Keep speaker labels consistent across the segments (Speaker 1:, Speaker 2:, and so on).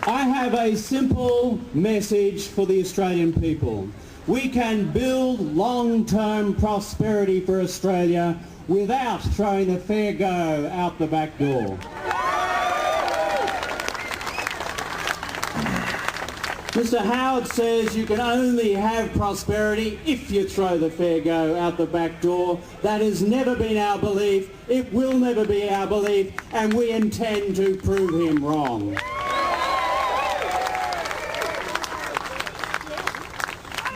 Speaker 1: I have a simple message for the Australian people. We can build long-term prosperity for Australia without throwing the fair go out the back door. Mr. Howard says you can only have prosperity if you throw the fair go out the back door. That has never been our belief, it will never be our belief, and we intend to prove him wrong.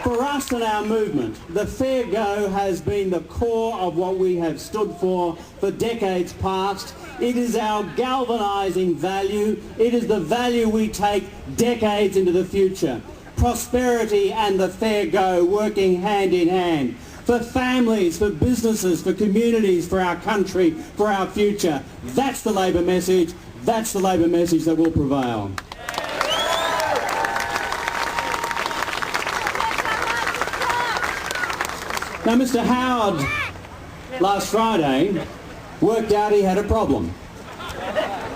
Speaker 1: For us and our movement, the fair go has been the core of what we have stood for decades past. It is our galvanising value. It is the value we take decades into the future. Prosperity and the fair go working hand in hand. For families, for businesses, for communities, for our country, for our future. That's the Labor message. That's the Labor message that will prevail. Now, Mr. Howard, last Friday, worked out he had a problem.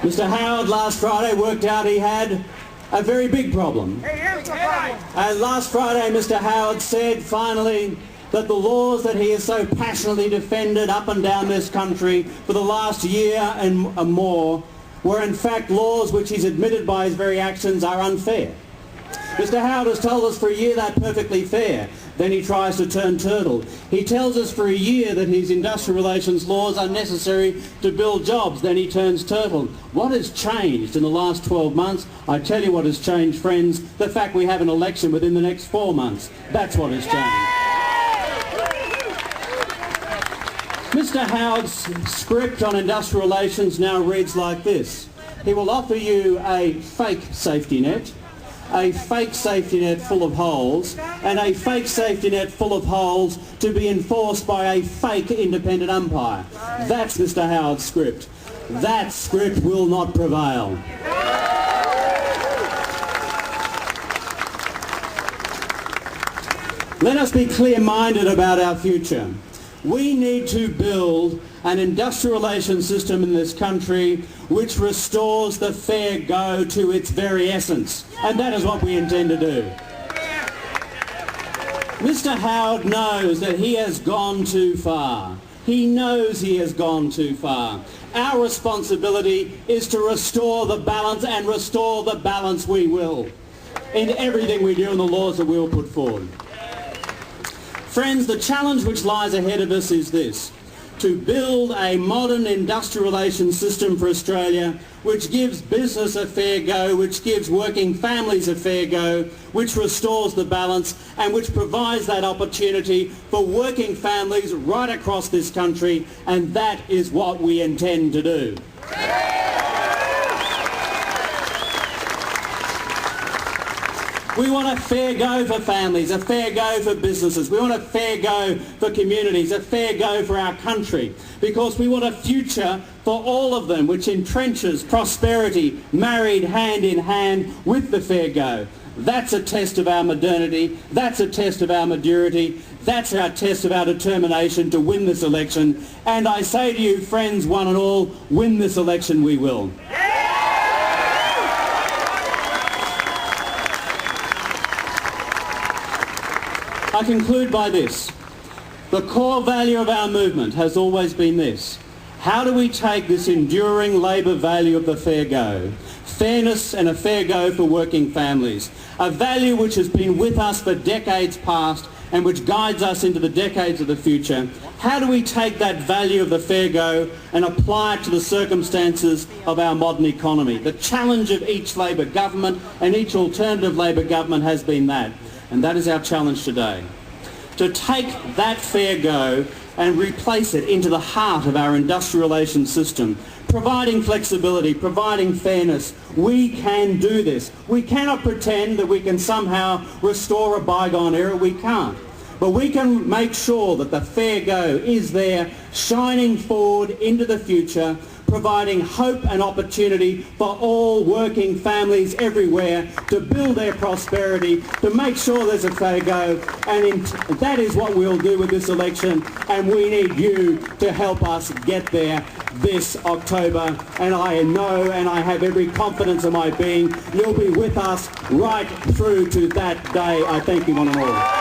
Speaker 1: Mr. Howard, last Friday, worked out he had a very big problem. And last Friday, Mr. Howard said, finally, that the laws that he has so passionately defended up and down this country for the last year and more were in fact laws which he's admitted by his very actions are unfair. Mr. Howard has told us for a year they're perfectly fair. Then he tries to turn turtle. He tells us for a year that his industrial relations laws are necessary to build jobs. Then he turns turtle. What has changed in the last 12 months? I tell you what has changed, friends. The fact we have an election within the next 4 months. That's what has changed. Mr. Howard's script on industrial relations now reads like this. He will offer you a fake safety net, a fake safety net full of holes, and a fake safety net full of holes to be enforced by a fake independent umpire. That's Mr. Howard's script. That script will not prevail. Let us be clear-minded about our future. We need to build an industrial relations system in this country which restores the fair go to its very essence. And that is what we intend to do. Mr. Howard knows that he has gone too far. He knows he has gone too far. Our responsibility is to restore the balance, and restore the balance we will in everything we do and the laws that we will put forward. Friends, the challenge which lies ahead of us is this: to build a modern industrial relations system for Australia which gives business a fair go, which gives working families a fair go, which restores the balance, and which provides that opportunity for working families right across this country, and that is what we intend to do. We want a fair go for families, a fair go for businesses. We want a fair go for communities, a fair go for our country, because we want a future for all of them which entrenches prosperity, married hand in hand with the fair go. That's a test of our modernity. That's a test of our maturity. That's our test of our determination to win this election. And I say to you, friends, one and all, win this election we will. I conclude by this. The core value of our movement has always been this: how do we take this enduring Labor value of the fair go, fairness and a fair go for working families, a value which has been with us for decades past and which guides us into the decades of the future? How do we take that value of the fair go and apply it to the circumstances of our modern economy? The challenge of each Labor government and each alternative Labor government has been that. And that is our challenge today. To take that fair go and replace it into the heart of our industrial relations system, providing flexibility, providing fairness. We can do this. We cannot pretend that we can somehow restore a bygone era. We can't. But we can make sure that the fair go is there, shining forward into the future, providing hope and opportunity for all working families everywhere to build their prosperity, to make sure there's a fair go, and that is what we'll do with this election, and we need you to help us get there. this October, and I know and I have every confidence in my being you'll be with us right through to that day. I thank you one and all.